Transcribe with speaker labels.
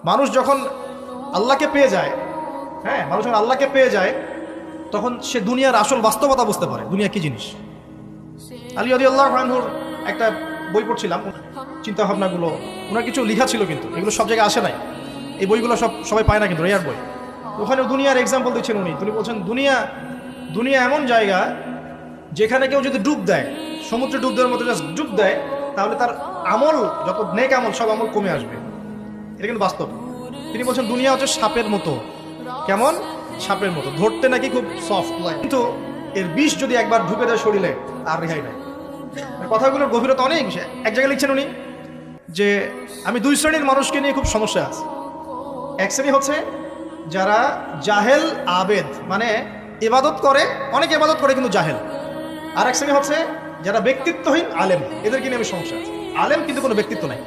Speaker 1: মানুষ যখন আল্লাহকে পেয়ে যায়, হ্যাঁ, মানুষ যখন আল্লাহকে পেয়ে যায় তখন সে দুনিয়ার আসল বাস্তবতা বুঝতে পারে, দুনিয়া কি জিনিস। আলী রাদিয়াল্লাহু আনহুর একটা বই পড়ছিলাম, চিন্তা ভাবনাগুলো ওনার কিছু লেখা ছিল, কিন্তু এগুলো সব জায়গায় আসে নাই। এই বইগুলো সবাই পায় না, কিন্তু রেয়ার বই। ওখানে দুনিয়ার এক্সাম্পল দিচ্ছেন উনি বলছেন দুনিয়া এমন জায়গা যেখানে কেউ যদি ডুব দেয়, সমুদ্রে ডুব দেওয়ার মতো জাস্ট ডুব দেয়, তাহলে তার আমল, যত নেক আমল, সব আমল কমে আসবে। এটা কিন্তু বাস্তব। তিনি বলছেন দুনিয়া হচ্ছে সাপের মতো। কেমন? সাপের মতো, ধরতে নাকি খুব সফট লাগে, কিন্তু এর বিষ যদি একবার ঢুকে দেয় শরীরে আর রেহাই নাই। কথাগুলোর গভীরতা অনেক বেশি। এক জায়গায় লিখছেন উনি যে আমি দুই শ্রেণীর মানুষকে নিয়ে খুব সমস্যা আছে। এক শ্রেণী হচ্ছে যারা জাহেল আবেদ, মানে ইবাদত করে, অনেক ইবাদত করে কিন্তু জাহেল। আর এক শ্রেণী হচ্ছে যারা ব্যক্তিত্বহীন আলেম, এদেরকে নিয়ে আমি সমস্যা আছে। আলেম কিন্তু কোনো ব্যক্তিত্ব নাই।